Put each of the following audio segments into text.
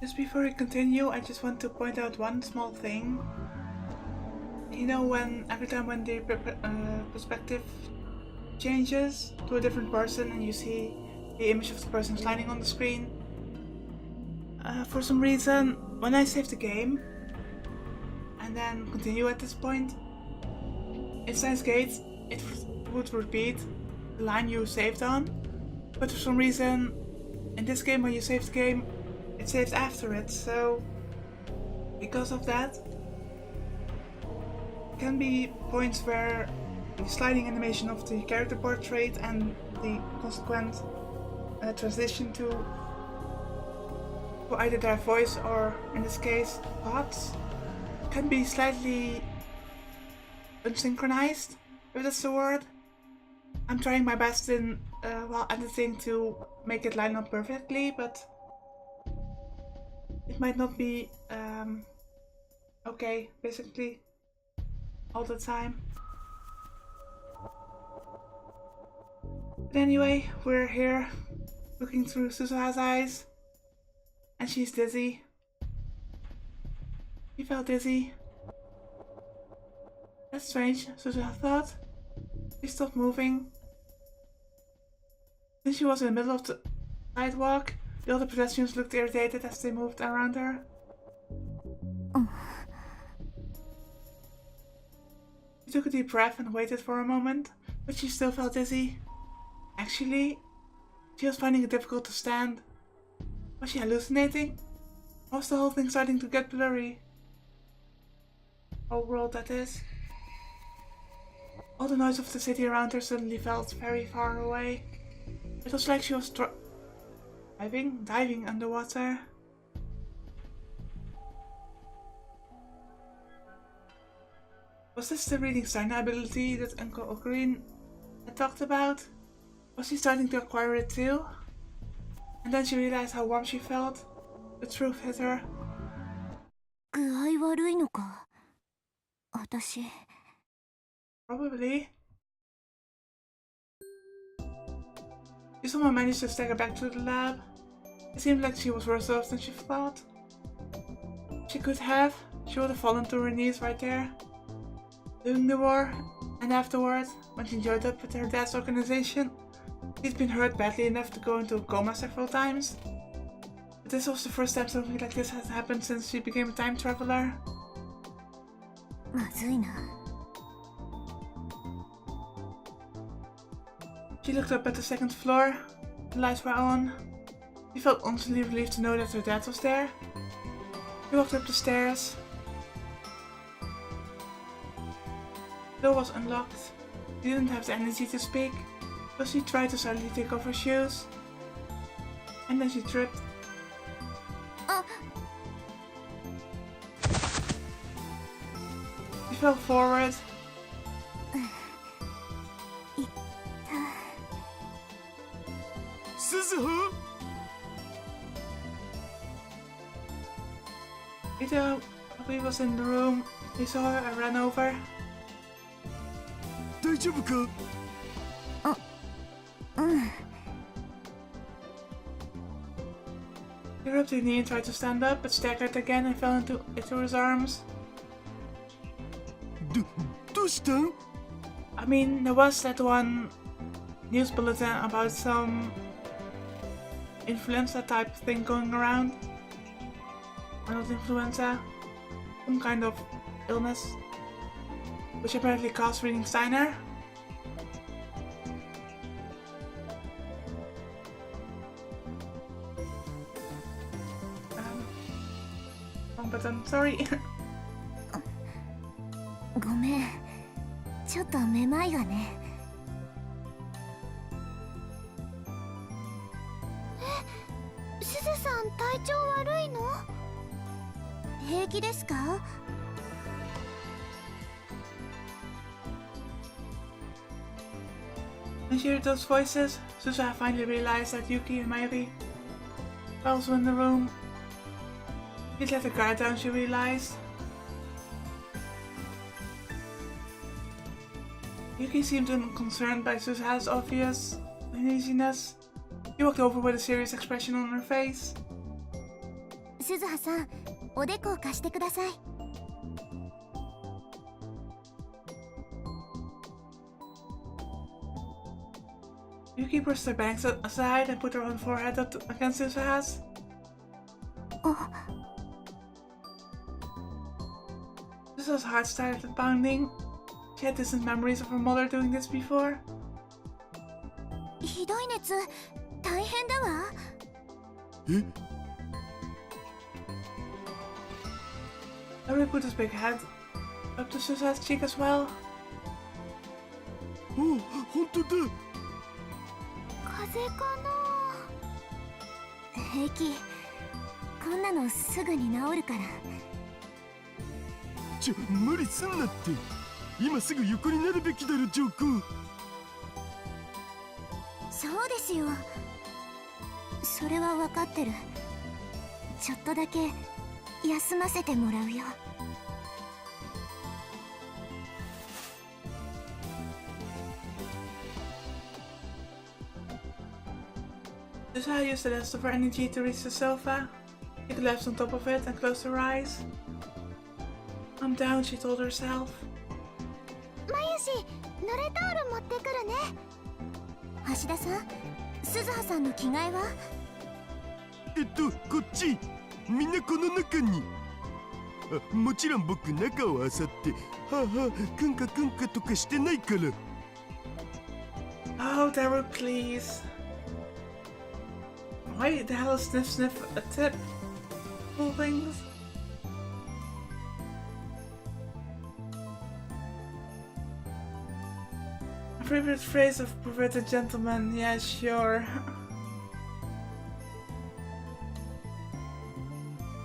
Just before we continue, I just want to point out one small thing. You know, every time when the perspective changes to a different person and you see the image of the person sliding on the screen, for some reason, when I save the game and then continue at this point, in Steins Gate, it would repeat the line you saved on, but for some reason, in this game, when you save the game, it saves after it, so because of that, there can be points where the sliding animation of the character portrait and the consequent transition to either their voice or, in this case, thoughts can be slightly unsynchronized, if that's the word. I'm trying my best in while editing to make it line up perfectly, but it might not be okay, basically, all the time. But anyway, we're here looking through Suzuha's eyes, and she's dizzy. She felt dizzy. That's strange, Suzuha thought. She stopped moving. Then she was in the middle of the sidewalk. The other pedestrians looked irritated as they moved around her. She took a deep breath and waited for a moment, but she still felt dizzy. Actually, she was finding it difficult to stand. Was she hallucinating? Or was the whole thing starting to get blurry? Whole world, that is. All the noise of the city around her suddenly felt very far away. It was like she was diving underwater. Was this the reading sign ability that Uncle Green had talked about? Was she starting to acquire it too? And then she realized how warm she felt. The truth hit her. Probably. She somehow managed to stagger back to the lab. It seemed like she was worse off than she thought. She would have fallen to her knees right there. During the war, and afterward, when she joined up with her dad's organization, she'd been hurt badly enough to go into a coma several times. But this was the first time something like this had happened since she became a time traveler. She looked up at the second floor. The lights were on. She felt honestly relieved to know that her dad was there. She walked up the stairs. The door was unlocked. She didn't have the energy to speak, so she tried to silently take off her shoes. And then she tripped. She fell forward. Suzuha! Peter probably was in the room. He saw her and ran over. 大丈夫か? He rubbed her knee and tried to stand up, but staggered again and fell into his arms. どうした? I mean, there was that one news bulletin about some influenza type thing going around. Or not influenza, some kind of illness, which apparently caused reading Steiner. Wrong button, sorry. ごめん、ちょっとめまいがね。すずさん、体調悪いの？平気ですかWhen she heard those voices, Suzuha finally realized that Yuki and Mayuri were also in the room. She'd let her guard down, she realized. Yuki seemed unconcerned by Suzuha's obvious uneasiness. She walked over with a serious expression on her face. 鈴葉さん、おでこを貸してください。Yuki pushed her bangs aside and put her own forehead up against Suzuha's. あ、 Suzuha's heart started pounding. She had distant memories of her mother doing this before. ひどい熱、大変だわ。え Daru put his big head up to Suzuha's cheek as well. お、本当だ。風邪かな。平気、こんなのすぐに治るから。無理すんなって。今すぐ横になるべきだろ、ジョー君。そうですよ、それは分かってる。ちょっとだけ休ませてもらうよ。Suzuha used the rest of her energy to reach the sofa. She collapsed on top of it and closed her eyes. Calm down, she told herself. まゆし、濡れタオル持ってくるね。橋田さん、鈴葉さんの着替えは？こっち。みんなこの中に。もちろん僕中を漁って、はあはあ、くんかとかしてないから。Oh, Daru, please. Why the hell is sniff a tip? Cool things. A favorite phrase of perverted gentleman, yeah, sure.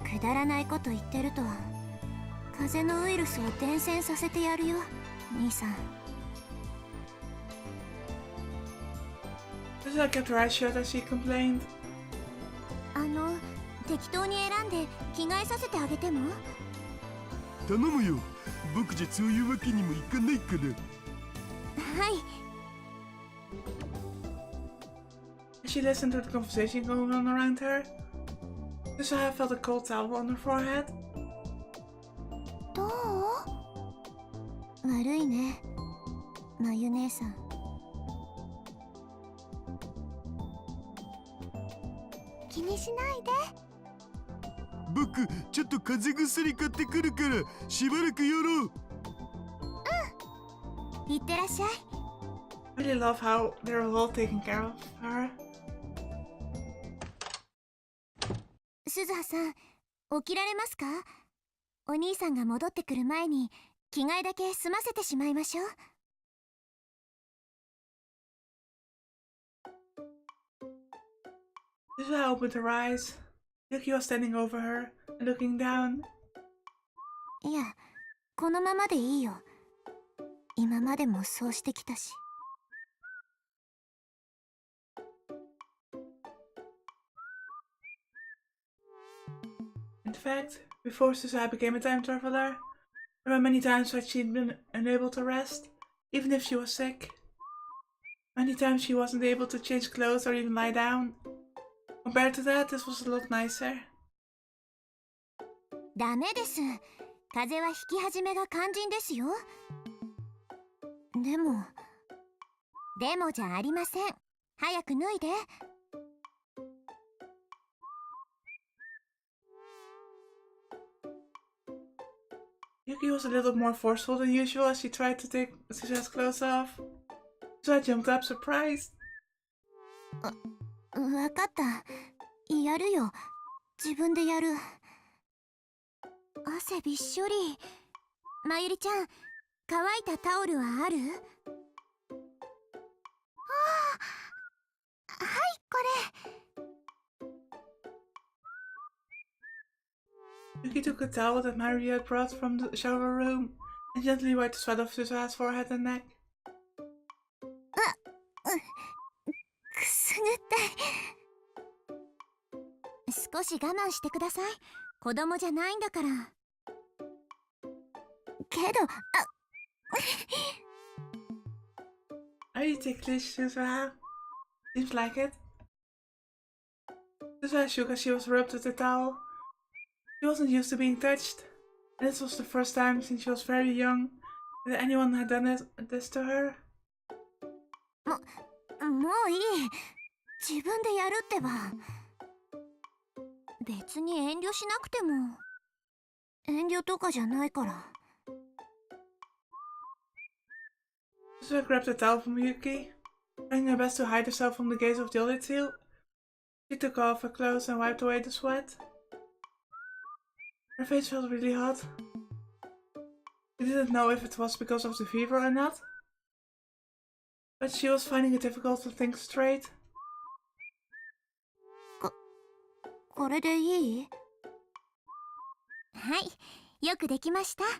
くだらないこと言ってると風邪のウイルスを伝染させてやるよ、兄さん。Suzuha kept her eyes shut as she complained. 適当に選んで着替えさせてあげても？頼むよ。僕じゃそういうわけにもいかないから。はい。 As she listened to the conversation going on around her, Suzuha felt a cold towel on her forehead. どう？悪いね、まゆ姉さん。気にしないで。僕ちょっと風邪薬買ってくるからしばらくやろう。いってらっしゃい。 I really love how they're all taking care of her. 鈴葉さん、起きられますか？お兄さんが戻ってくる前に着替えだけ済ませてしまいましょう。 Suzuha opened her eyes. Yuki was standing over her and looking down. いや、このままでいいよ。今までもそうしてきたし。 In fact, before Suzuha became a time traveler, there were many times when she'd been unable to rest, even if she was sick. Many times she wasn't able to change clothes or even lie down. Compared to that, this was a lot nicer. ダメです。風邪はひき始めが肝心ですよ。でもじゃありません。早く脱いで。 Yuki was a little more forceful than usual as she tried to take Suzuha's clothes off. Suzuha jumped up, surprised. わかった。やるよ。自分でやる。汗びっしょり。まゆりちゃん、乾いたタオルはある？はい、これ。 Yuki took a towel that Maria had brought from the shower room and gently wiped the sweat off Suzuha's forehead and neck. くすぐったい。少し我慢してください。子供じゃないんだから。けど、Are you ticklish, Suzuha? Seems like it. Suzuha shook as she was rubbed with the towel. She wasn't used to being touched, and this was the first time since she was very young that anyone had done this to her. もういい。自分でやるってば。別に遠慮しなくても。遠慮とかじゃないから。Suzuha grabbed a towel from Yuki, trying her best to hide herself from the gaze of the other two. She took off her clothes and wiped away the sweat. Her face felt really hot. She didn't know if it was because of the fever or not, but she was finding it difficult to think straight. これでいい？はい、よくできました。あ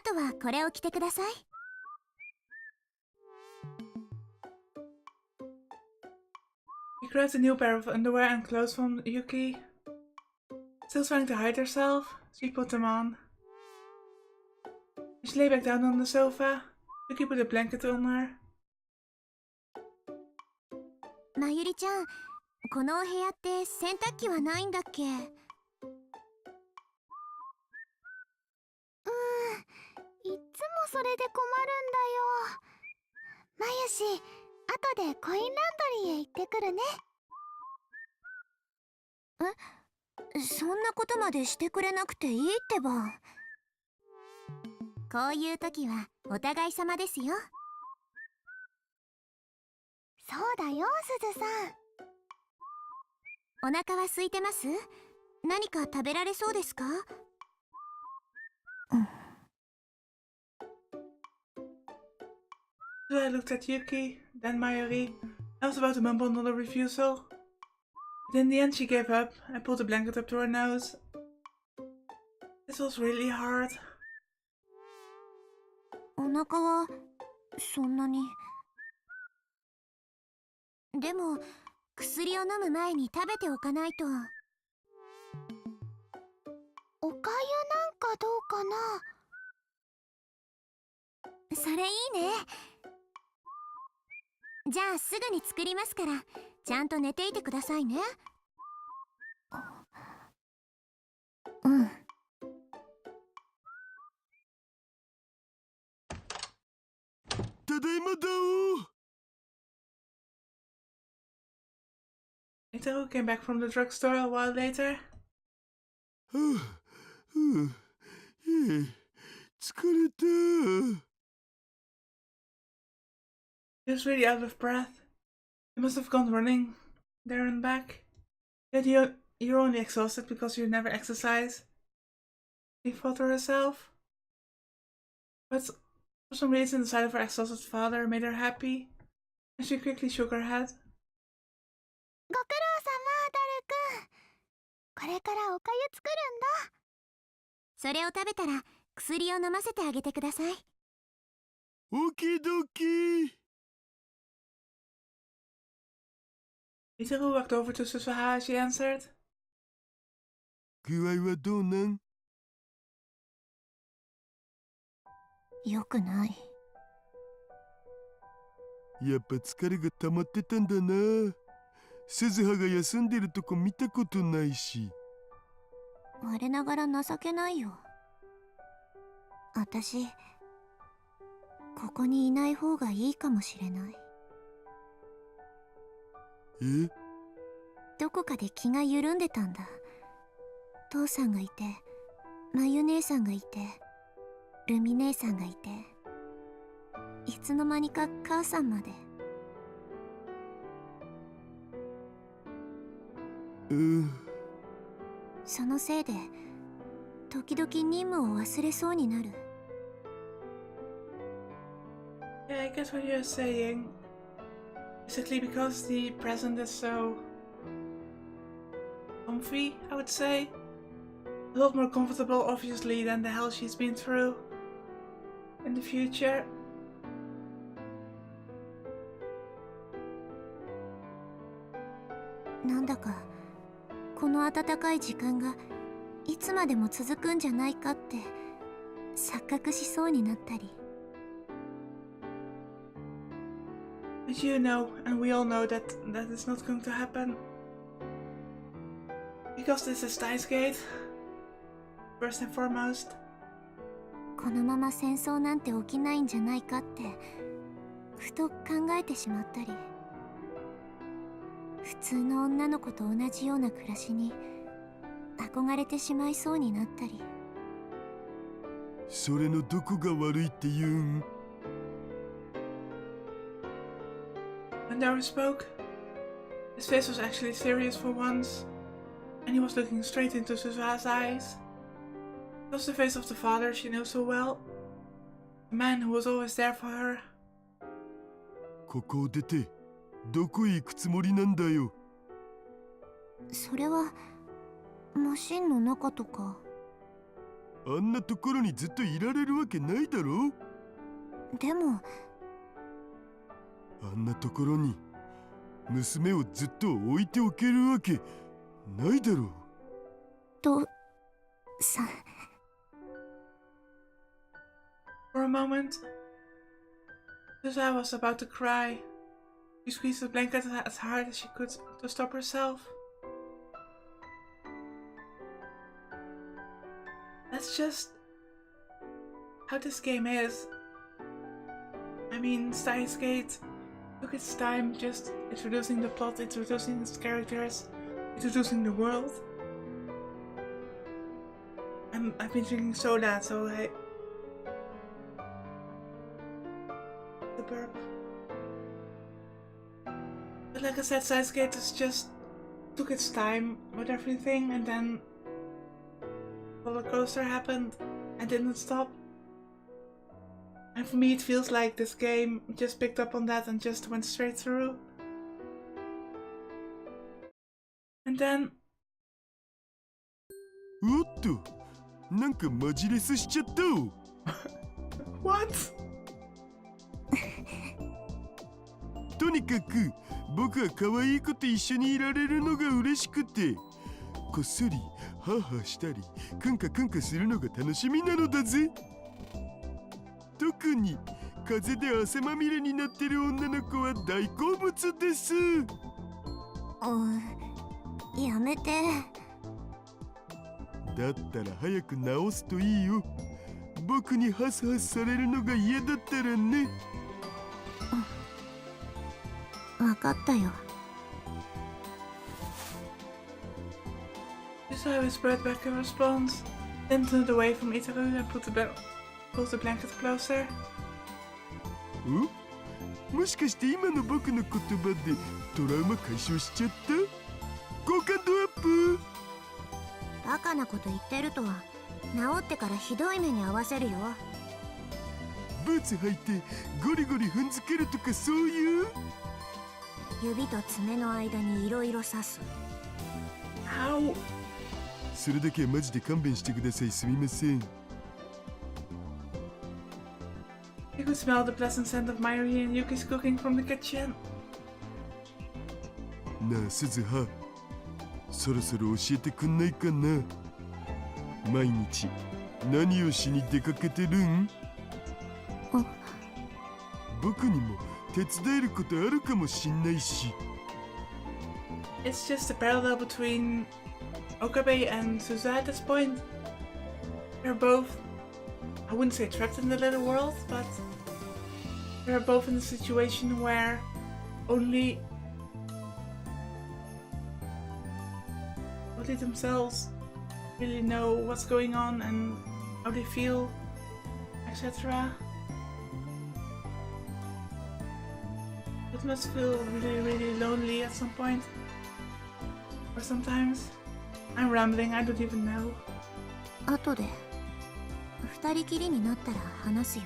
とはこれを着てください。She grabbed a new pair of underwear and clothes from Yuki. Still trying to hide herself, she put them on. She lay back down on the sofa. Yuki put a blanket on her. まゆりちゃん、このお部屋って洗濯機はないんだっけ？いつもそれで困るんだよ。まゆし、後でコインランドリーへ行ってくるね。そんなことまでしてくれなくていいってば。こういう時はお互い様ですよ。そうだよ、すずさん。お腹は空いてます？何か食べられそうですか？I looked at Yuki, then Mayuri. I was about to mumble another refusal, but in the end she gave up and pulled the blanket up to her nose. This was really hard. お腹はそんなに。でも薬を飲む前に食べておかないと。おかゆなんかどうかな。それいいね。じゃあすぐに作りますから、ちゃんと寝ていてくださいね。うん。ただいまだお。Daru came back from the drugstore a while later. 疲れた。He was really out of breath. He must have gone running there and back. Yet you're only exhausted because you never exercise, she thought to herself. But for some reason the sight of her exhausted father made her happy, and she quickly shook her head. ご苦労様、ダルくん。これからおかゆ作るんだ。それを食べたら薬を飲ませてあげてください。オキドキ。Daru walked over to Suzuha as she answered. 具合はどうなん？よくない。やっぱ疲れが溜まってたんだな。鈴葉が休んでるとこ見たことないし。我ながら情けないよ。私、ここにいない方がいいかもしれない。え？どこかで気が緩んでたんだ。父さんがいて、まゆ姉さんがいて、ルミ姉さんがいて、いつの間にか母さんまで。そのせいで時々任務を忘れそうになる。Yeah, I get what you're saying. Basically because the present is so comfy, I would say. A lot more comfortable, obviously, than the hell she's been through in the future.なんだかこの温かい時間がいつまでも続くんじゃないかって錯覚しそうになったり。But you know, and we all know that is not going to happen. Because this is Steins Gate. first and foremost. このまま戦争なんて起きないんじゃないかってふと考えてしまったり、普通の女の子と同じような暮らしに憧れてしまいそうになったり。それのどこが悪いって言うん？ When Daru spoke, his face was actually serious for once, and he was looking straight into Suzuha's eyes. It was the face of the father she knew so well, the man who was always there for her. ここを出てどこへ行くつもりなんだよ。それはマシンの中とか。あんなところにずっといられるわけないだろ。でもあんなところに娘をずっと置いておけるわけないだろう。とさ。For a moment, Suzuha was about to cry. She squeezed the blanket as hard as she could to stop herself. That's just how this game is. I mean, Steins took its time just introducing the plot, introducing its characters, introducing the world. I've been drinking soda, so the burp. But like I said, Steins just took its time with everything, and then roller coaster happened and didn't stop. And for me it feels like this game just picked up on that and just went straight through. And then... おっと、なんかマジレスしちゃった。What? とにかく僕は可愛い子と一緒にいられるのが嬉しくて、こっそりハーハーしたりクンカクンカするのが楽しみなのだぜ。特に風で汗まみれになってる女の子は大好物です。やめて。だったら早く直すといいよ。僕にハスハスされるのが嫌だったらね。わかったよ。Suzuha whispered back in response, then turned away from Itaru and pulled the blanket closer. もしかして今の僕の言葉でトラウマ解消しちゃった？好感度アップ？バカなこと言ってるとは治ってからひどい目に遭わせるよ。ブーツ履いてゴリゴリ踏んづけるとかそういう？指と爪の間にいろいろ刺す。Ow! それだけはマジで勘弁してください。すみません。You could smell the pleasant scent of Mayuri and Yuki's cooking from the kitchen. なあ、鈴葉。そろそろ教えてくんないかな。毎日何をしに出かけてるん？僕にも手伝えることあるかもしんないし。It's just a parallel between Okabe and Suzuha at this point. They're both, I wouldn't say trapped in the little world, but they're both in a situation where only themselves really know what's going on and how they feel, etc. It must feel really, really lonely at some point. Or sometimes. I'm rambling, I don't even know. 後で二人きりになったら話すよ。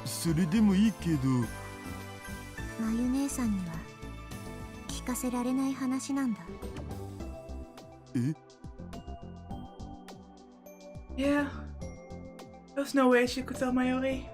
それでもいいけど。まゆ姉さんには聞かせられない話なんだ。Yeah. There's no way she could tell Mayuri.